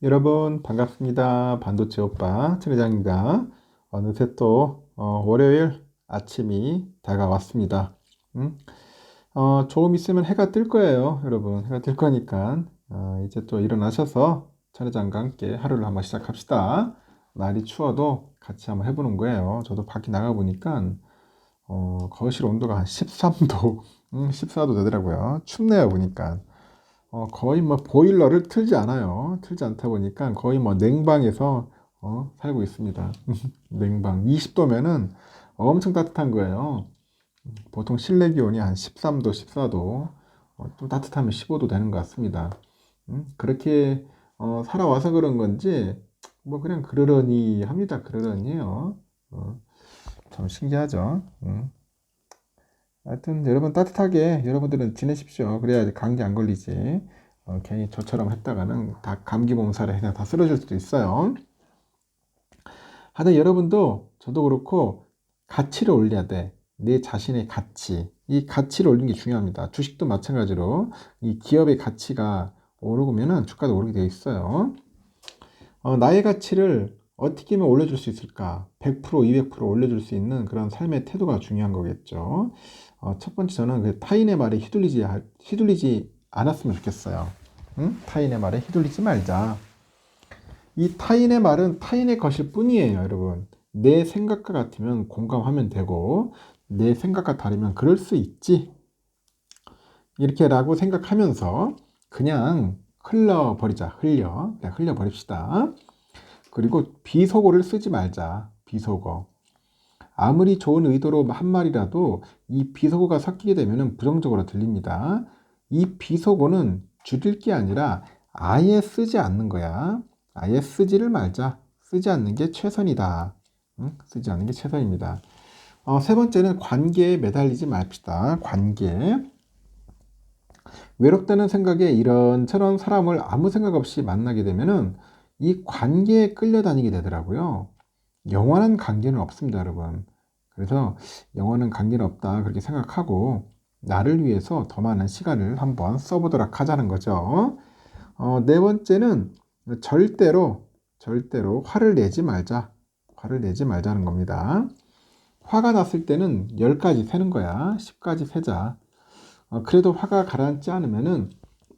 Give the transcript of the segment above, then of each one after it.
여러분 반갑습니다. 반도체 오빠 최 회장입니다. 어느새 또 월요일 아침이 다가왔습니다. 음? 조금 있으면 해가 뜰 거예요. 여러분 해가 뜰 거니까 이제 또 일어나셔서 천 회장과 함께 하루를 한번 시작합시다. 날이 추워도 같이 한번 해보는 거예요. 저도 밖에 나가 보니까 거실 온도가 한 13도 14도 되더라고요. 춥네요 보니까. 거의 뭐 보일러를 틀지 않아요. 틀지 않다 보니까 거의 뭐 냉방에서 살고 있습니다. 냉방 20도면은 엄청 따뜻한 거예요. 보통 실내 기온이 한 13도, 14도, 좀 따뜻하면 15도 되는 것 같습니다. 그렇게 살아와서 그런 건지 뭐 그냥 그러려니 합니다. 그러려니 해요. 참 신기하죠. 하여튼 여러분 따뜻하게 여러분들은 지내십시오. 그래야 감기 안 걸리지. 괜히 저처럼 했다가는 다 감기 몸살에 그냥 다 쓰러질 수도 있어요. 하여튼 여러분도 저도 그렇고 가치를 올려야 돼. 내 자신의 가치. 이 가치를 올리는 게 중요합니다. 주식도 마찬가지로 이 기업의 가치가 오르면은 주가도 오르게 되어 있어요. 나의 가치를 어떻게 하면 올려줄 수 있을까? 100%, 200% 올려줄 수 있는 그런 삶의 태도가 중요한 거겠죠. 첫 번째 저는 그 타인의 말에 휘둘리지 않았으면 좋겠어요. 응? 타인의 말에 휘둘리지 말자. 이 타인의 말은 타인의 것일 뿐이에요, 여러분. 내 생각과 같으면 공감하면 되고, 내 생각과 다르면 그럴 수 있지. 이렇게라고 생각하면서 그냥 흘려버리자. 그냥 흘려버립시다. 그리고 비속어를 쓰지 말자. 비속어. 아무리 좋은 의도로 한 말이라도 이 비속어가 섞이게 되면 부정적으로 들립니다. 이 비속어는 줄일 게 아니라 아예 쓰지 않는 거야. 아예 쓰지를 말자. 쓰지 않는 게 최선이다. 쓰지 않는 게 최선입니다. 세 번째는 관계에 매달리지 맙시다. 관계. 외롭다는 생각에 이런저런 사람을 아무 생각 없이 만나게 되면은 이 관계에 끌려다니게 되더라고요. 영원한 관계는 없습니다, 여러분. 그래서 영원한 관계는 없다 그렇게 생각하고 나를 위해서 더 많은 시간을 한번 써보도록 하자는 거죠. 네 번째는 절대로 화를 내지 말자. 화를 내지 말자는 겁니다. 화가 났을 때는 10까지 세는 거야. 10까지 세자. 그래도 화가 가라앉지 않으면은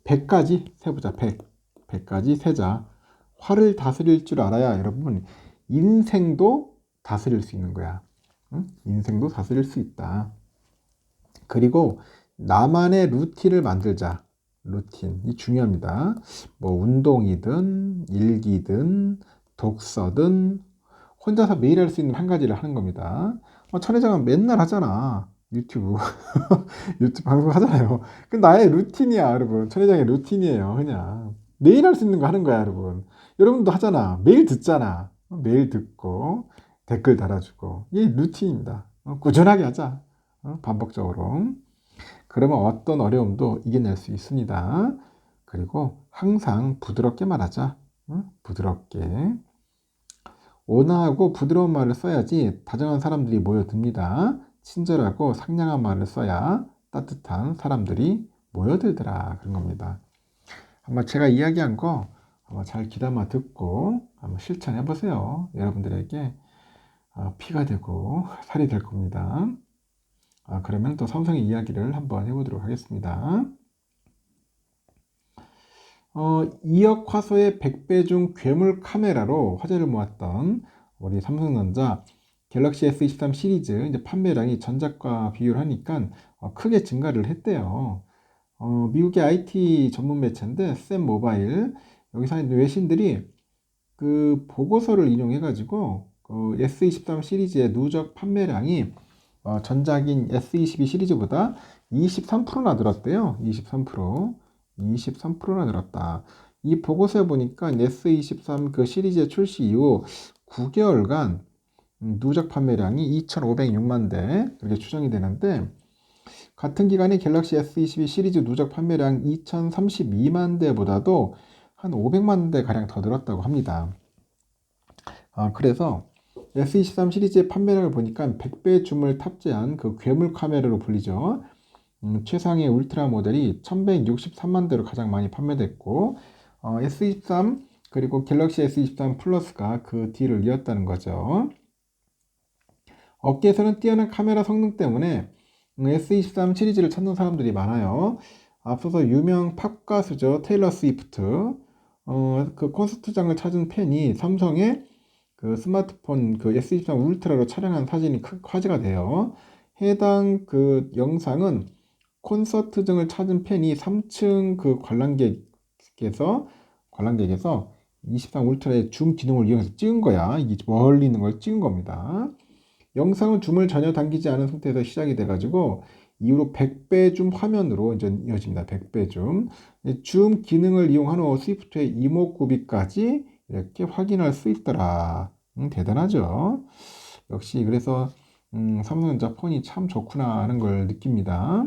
100까지 세보자. 100까지 세자. 화를 다스릴 줄 알아야 여러분 인생도 다스릴 수 있는 거야. 응? 인생도 다스릴 수 있다. 그리고 나만의 루틴을 만들자. 루틴. 이 중요합니다. 뭐 운동이든 일기든 독서든 혼자서 매일 할 수 있는 한 가지를 하는 겁니다. 천 회장은 맨날 하잖아. 유튜브. 유튜브 방송 하잖아요. 그 나의 루틴이야, 여러분. 천 회장의 루틴이에요, 그냥. 매일 할 수 있는 거 하는 거야, 여러분. 여러분도 하잖아. 매일 듣잖아. 매일 듣고 댓글 달아주고. 이게 루틴입니다. 꾸준하게 하자. 반복적으로. 그러면 어떤 어려움도 이겨낼 수 있습니다. 그리고 항상 부드럽게 말하자. 부드럽게. 온화하고 부드러운 말을 써야지 다정한 사람들이 모여듭니다. 친절하고 상냥한 말을 써야 따뜻한 사람들이 모여들더라. 그런 겁니다. 한번 제가 이야기한 거 한번 잘 귀담아 듣고 한번 실천해 보세요. 여러분들에게 피가 되고 살이 될 겁니다. 그러면 또 삼성의 이야기를 한번 해보도록 하겠습니다. 2억 화소의 100배 중 괴물 카메라로 화제를 모았던 우리 삼성전자 갤럭시 S23 시리즈 이제 판매량이 전작과 비교를 하니까 크게 증가를 했대요. 미국의 IT 전문 매체인데 샘 모바일 여기서 외신들이 그 보고서를 인용해 가지고 S23 시리즈의 누적 판매량이 전작인 S22 시리즈보다 23%나 늘었대요. 23%나 늘었다. 이 보고서에 보니까 S23 그 시리즈의 출시 이후 9개월간 누적 판매량이 2,506만 대 이렇게 추정이 되는데 같은 기간에 갤럭시 S22 시리즈 누적 판매량 2,032만 대보다도 한 500만 대 가량 더 늘었다고 합니다. 그래서 S23 시리즈의 판매량을 보니까 100배 줌을 탑재한 그 괴물 카메라로 불리죠. 최상의 울트라 모델이 1163만 대로 가장 많이 판매됐고 S23 그리고 갤럭시 S23 플러스가 그 뒤를 이었다는 거죠. 업계에서는 뛰어난 카메라 성능 때문에 S23 시리즈를 찾는 사람들이 많아요. 앞서서 유명 팝 가수죠. 테일러 스위프트. 그 콘서트장을 찾은 팬이 삼성의 그 스마트폰 그 S23 울트라로 촬영한 사진이 화제가 돼요. 해당 그 영상은 콘서트장을 찾은 팬이 3층 그 관람객에서 23 울트라의 줌 기능을 이용해서 찍은 거야. 이게 멀리 있는 걸 찍은 겁니다. 영상은 줌을 전혀 당기지 않은 상태에서 시작이 돼가지고 이후로 100배 줌 화면으로 이제 이어집니다. 100배 줌. 줌 기능을 이용한 후 스위프트의 이목구비까지 이렇게 확인할 수 있더라. 대단하죠. 역시 그래서 삼성전자 폰이 참 좋구나 하는 걸 느낍니다.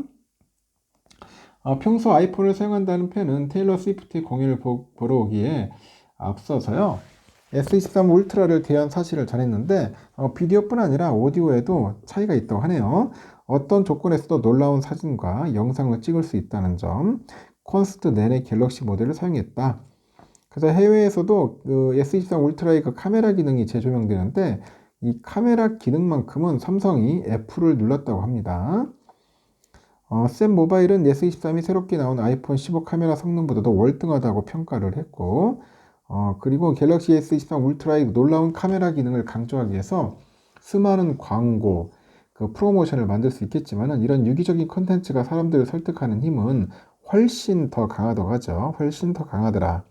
평소 아이폰을 사용한다는 팬은 테일러 스위프트의 공연을 보러 오기에 앞서서요. S23 울트라를 대한 사실을 전했는데 비디오뿐 아니라 오디오에도 차이가 있다고 하네요. 어떤 조건에서도 놀라운 사진과 영상을 찍을 수 있다는 점, 콘서트 내내 갤럭시 모델을 사용했다. 그래서 해외에서도 그 S23 울트라의 그 카메라 기능이 재조명되는데 이 카메라 기능만큼은 삼성이 F를 눌렀다고 합니다. 샘 모바일은 S23이 새롭게 나온 아이폰 15 카메라 성능보다도 월등하다고 평가를 했고 그리고 갤럭시 S23 울트라의 놀라운 카메라 기능을 강조하기 위해서 수많은 광고, 그 프로모션을 만들 수 있겠지만은 이런 유기적인 컨텐츠가 사람들을 설득하는 힘은 훨씬 더 강하다고 하죠. 훨씬 더 강하더라.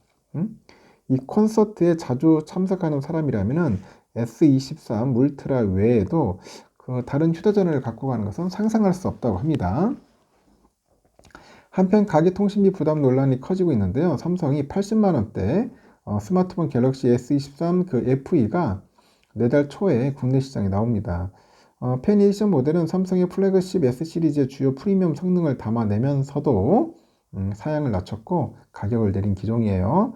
이 콘서트에 자주 참석하는 사람이라면은 S23 울트라 외에도 그 다른 휴대전화를 갖고 가는 것은 상상할 수 없다고 합니다. 한편 가계 통신비 부담 논란이 커지고 있는데요. 삼성이 80만 원대 스마트폰 갤럭시 S23 그 FE가 내달 초에 국내 시장에 나옵니다. 펜 에디션 모델은 삼성의 플래그십 S 시리즈의 주요 프리미엄 성능을 담아내면서도 사양을 낮췄고 가격을 내린 기종이에요.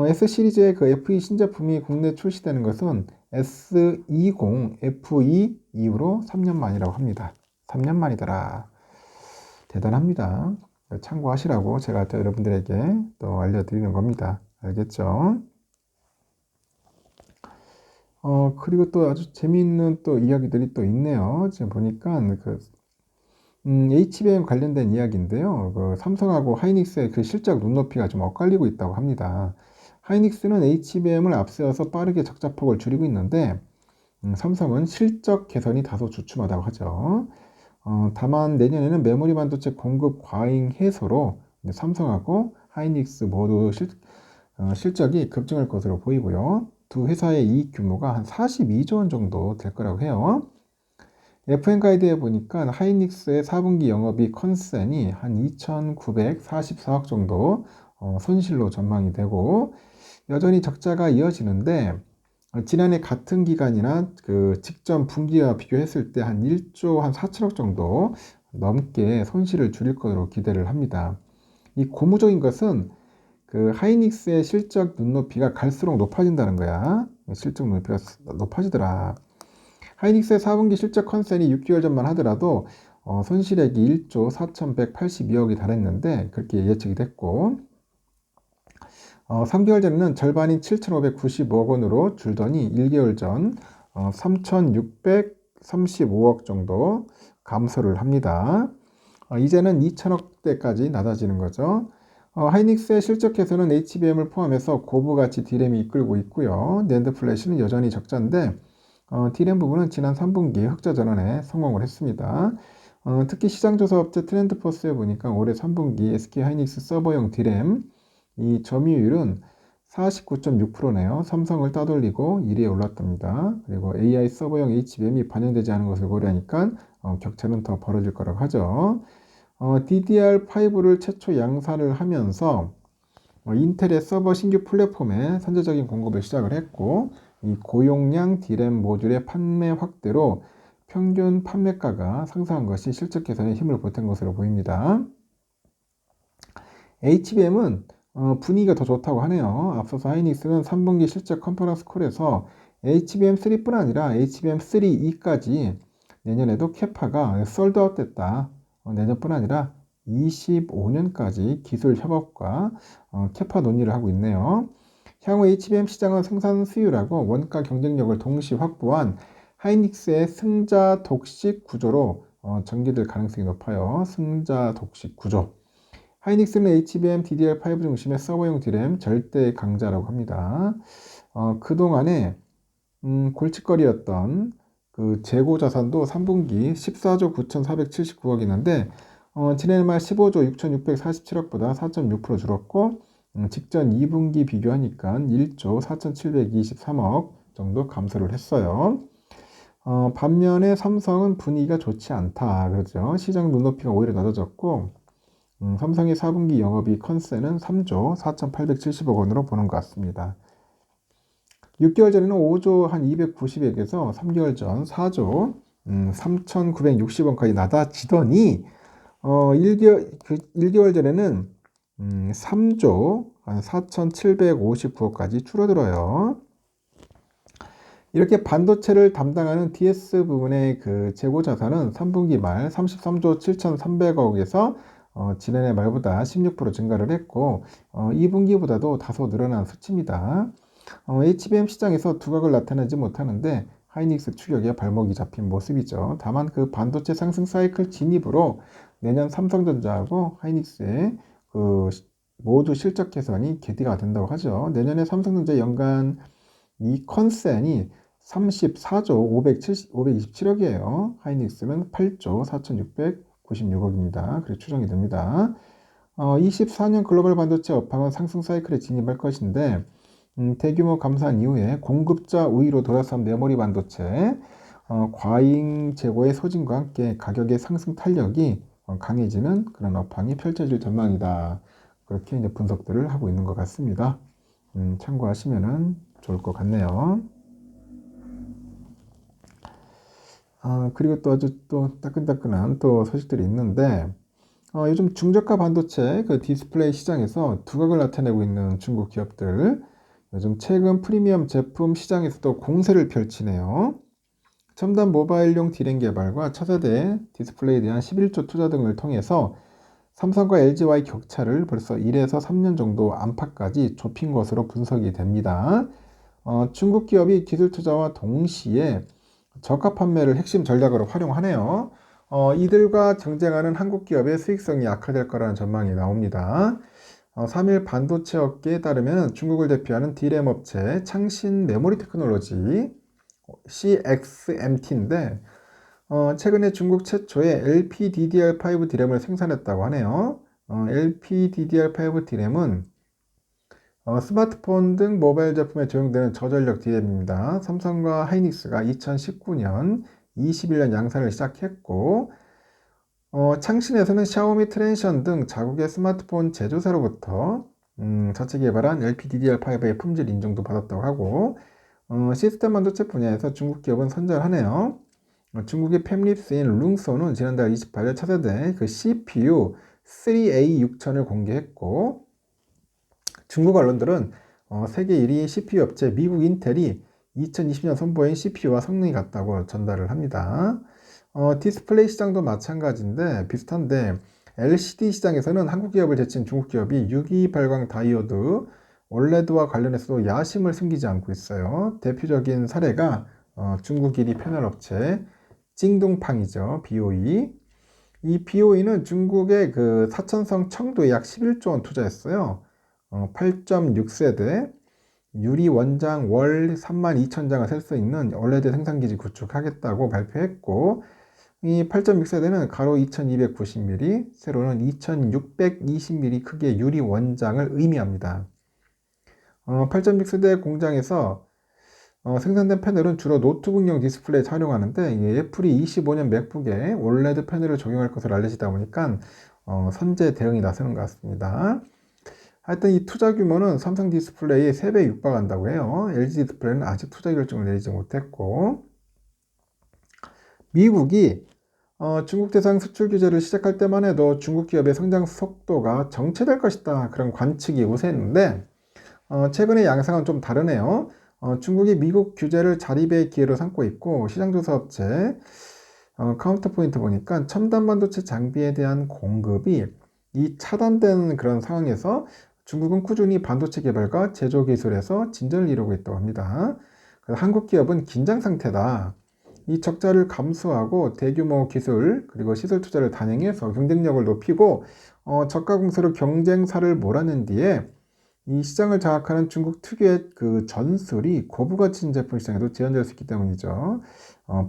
S 시리즈의 그 FE 신제품이 국내 출시되는 것은 S20 FE 이후로 3년 만이라고 합니다. 3년 만이더라. 대단합니다. 참고하시라고 제가 또 여러분들에게 또 알려드리는 겁니다. 알겠죠? 그리고 또 아주 재미있는 또 이야기들이 또 있네요. 지금 보니까 그 HBM 관련된 이야기인데요. 그 삼성하고 하이닉스의 그 실적 눈높이가 좀 엇갈리고 있다고 합니다. 하이닉스는 HBM을 앞세워서 빠르게 적자폭을 줄이고 있는데 삼성은 실적 개선이 다소 주춤하다고 하죠. 다만 내년에는 메모리 반도체 공급 과잉 해소로 삼성하고 하이닉스 모두 실적이 급증할 것으로 보이고요. 두 회사의 이익 규모가 한 42조 원 정도 될 거라고 해요. FN 가이드에 보니까 하이닉스의 4분기 영업이익 컨센이 한 2,944억 정도 손실로 전망이 되고 여전히 적자가 이어지는데 지난해 같은 기간이나 그 직전 분기와 비교했을 때 한 1조 한 4천억 정도 넘게 손실을 줄일 것으로 기대를 합니다. 이 고무적인 것은 그 하이닉스의 실적 눈높이가 갈수록 높아진다는 거야. 실적 눈높이가 높아지더라. 하이닉스의 4분기 실적 컨센이 6개월 전만 하더라도 손실액이 1조 4,182억이 달했는데 그렇게 예측이 됐고 3개월 전에는 절반인 7,595억 원으로 줄더니 1개월 전 3,635억 정도 감소를 합니다. 이제는 2천억대까지 낮아지는 거죠. 하이닉스의 실적 개선은 HBM을 포함해서 고부가치 D램이 이끌고 있고요. 낸드 플래시는 여전히 적자인데 D램 부분은 지난 3분기 흑자 전환에 성공을 했습니다. 특히 시장조사 업체 트렌드포스에 보니까 올해 3분기 SK 하이닉스 서버용 D램 이 점유율은 49.6%네요. 삼성을 따돌리고 1위에 올랐답니다. 그리고 AI 서버용 HBM이 반영되지 않은 것을 고려하니까 격차는 더 벌어질 거라고 하죠. DDR5를 최초 양산을 하면서 인텔의 서버 신규 플랫폼에 선제적인 공급을 시작을 했고 이 고용량 D램 모듈의 판매 확대로 평균 판매가가 상승한 것이 실적 개선에 힘을 보탠 것으로 보입니다. HBM은 분위기가 더 좋다고 하네요. 앞서서 하이닉스는 3분기 실적 컨퍼런스 콜에서 HBM3뿐 아니라 HBM3E까지 내년에도 캐파가 솔드아웃 됐다. 내년뿐 아니라 25년까지 기술 협업과 캐파 논의를 하고 있네요. 향후 HBM 시장은 생산 수율하고 원가 경쟁력을 동시에 확보한 하이닉스의 승자 독식 구조로 전개될 가능성이 높아요. 승자 독식 구조. 하이닉스는 HBM DDR5 중심의 서버용 DRAM 절대 강자라고 합니다. 그동안에 골칫거리였던 그 재고 자산도 3분기 14조 9,479억이었는데 지난해 말 15조 6,647억보다 4.6% 줄었고 직전 2분기 비교하니까 1조 4,723억 정도 감소를 했어요. 반면에 삼성은 분위기가 좋지 않다. 그렇죠. 시장 눈높이가 오히려 낮아졌고 삼성의 4분기 영업이익 컨센은 3조 4,870억 원으로 보는 것 같습니다. 6개월 전에는 5조 한 290억에서 3개월 전 4조 3,960원까지 낮아지더니 1개월 전에는 3조 한 4,759억까지 줄어들어요. 이렇게 반도체를 담당하는 DS 부분의 그 재고 자산은 3분기 말 33조 7,300억에서 지난해 말보다 16% 증가를 했고 2분기보다도 다소 늘어난 수치입니다. HBM 시장에서 두각을 나타내지 못하는데 하이닉스 추격에 발목이 잡힌 모습이죠. 다만 그 반도체 상승 사이클 진입으로 내년 삼성전자하고 하이닉스의 그 모두 실적 개선이 계기가 된다고 하죠. 내년에 삼성전자 연간 이 컨센이 34조 527억이에요. 하이닉스는 8조 4,696억입니다. 그렇게 추정이 됩니다. 24년 글로벌 반도체 업황은 상승 사이클에 진입할 것인데 대규모 감산 이후에 공급자 우위로 돌아선 메모리 반도체 과잉 재고의 소진과 함께 가격의 상승 탄력이 강해지는 그런 업황이 펼쳐질 전망이다. 그렇게 이제 분석들을 하고 있는 것 같습니다. 참고하시면 좋을 것 같네요. 그리고 또 아주 또 따끈따끈한 또 소식들이 있는데 요즘 중저가 반도체 그 디스플레이 시장에서 두각을 나타내고 있는 중국 기업들 요즘 최근 프리미엄 제품 시장에서도 공세를 펼치네요. 첨단 모바일용 D램 개발과 차세대 디스플레이에 대한 11조 투자 등을 통해서 삼성과 LG와의 격차를 벌써 1에서 3년 정도 안팎까지 좁힌 것으로 분석이 됩니다. 중국 기업이 기술 투자와 동시에 저가 판매를 핵심 전략으로 활용하네요. 이들과 경쟁하는 한국 기업의 수익성이 악화될 거라는 전망이 나옵니다. 3일 반도체 업계에 따르면 중국을 대표하는 D램 업체 창신 메모리 테크놀로지 CXMT인데 최근에 중국 최초의 LPDDR5 D램을 생산했다고 하네요. LPDDR5 D램은 스마트폰 등 모바일 제품에 적용되는 저전력 D램입니다. 삼성과 하이닉스가 2019년, 21년 양산을 시작했고 창신에서는 샤오미 트랜션 등 자국의 스마트폰 제조사로부터 자체 개발한 LPDDR5의 품질 인증도 받았다고 하고 시스템 반도체 분야에서 중국 기업은 선전하네요. 중국의 팹립스인 룽소는 지난달 28일 차세대 그 CPU 3A6000을 공개했고 중국 언론들은 세계 1위 CPU 업체 미국 인텔이 2020년 선보인 CPU와 성능이 같다고 전달을 합니다. 디스플레이 시장도 마찬가지인데 비슷한데 LCD 시장에서는 한국 기업을 제친 중국 기업이 유기 발광 다이오드 OLED와 관련해서도 야심을 숨기지 않고 있어요. 대표적인 사례가 중국 1위 패널 업체 징둥팡이죠. BOE. 이 BOE는 중국의 그 사천성 청도에 약 11조 원 투자했어요. 8.6세대 유리 원장 월 32,000장을 셀 수 있는 OLED 생산기지 구축하겠다고 발표했고 이 8.6세대는 가로 2290mm, 세로는 2620mm 크기의 유리 원장을 의미합니다. 8.6세대 공장에서 생산된 패널은 주로 노트북용 디스플레이에 촬영하는데 애플이 25년 맥북에 OLED 패널을 적용할 것으로 알려지다 보니까 선제 대응이 나서는 것 같습니다. 하여튼 이 투자 규모는 삼성 디스플레이의 3배에 육박한다고 해요. LG 디스플레이는 아직 투자 결정을 내리지 못했고 미국이 중국 대상 수출 규제를 시작할 때만 해도 중국 기업의 성장 속도가 정체될 것이다 그런 관측이 우세했는데 최근의 양상은 좀 다르네요. 중국이 미국 규제를 자립의 기회로 삼고 있고 시장조사 업체 카운터포인트 보니까 첨단 반도체 장비에 대한 공급이 이 차단된 그런 상황에서 중국은 꾸준히 반도체 개발과 제조 기술에서 진전을 이루고 있다고 합니다. 그래서 한국 기업은 긴장 상태다. 이 적자를 감수하고 대규모 기술 그리고 시설 투자를 단행해서 경쟁력을 높이고 저가 공세로 경쟁사를 몰아낸 뒤에 이 시장을 장악하는 중국 특유의 그 전술이 고부가치 제품 시장에도 재현될 수 있기 때문이죠.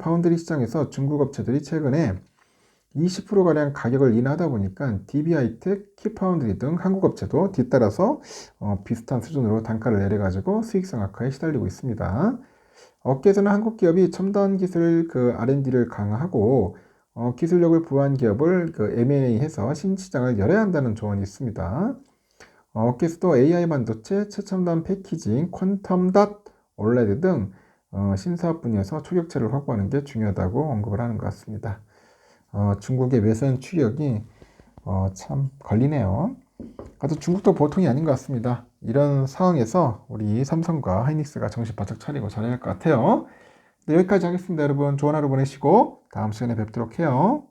파운드리 시장에서 중국 업체들이 최근에 20%가량 가격을 인하하다 보니까 DB하이텍, 키파운드리 등 한국 업체도 뒤따라서 비슷한 수준으로 단가를 내려가지고 수익성 악화에 시달리고 있습니다. 업계에서는 한국 기업이 첨단 기술 그 R&D를 강화하고 기술력을 부여한 기업을 그 M&A해서 신시장을 열어야 한다는 조언이 있습니다. 업계에서도 AI 반도체, 최첨단 패키징, 퀀텀 닷, 올레드 등 신사업 분야에서 초격차를 확보하는 게 중요하다고 언급을 하는 것 같습니다. 중국의 외선 추격이 참 걸리네요. 하여튼 중국도 보통이 아닌 것 같습니다. 이런 상황에서 우리 삼성과 하이닉스가 정신 바짝 차리고 잘해야 할 것 같아요. 네, 여기까지 하겠습니다. 여러분 좋은 하루 보내시고 다음 시간에 뵙도록 해요.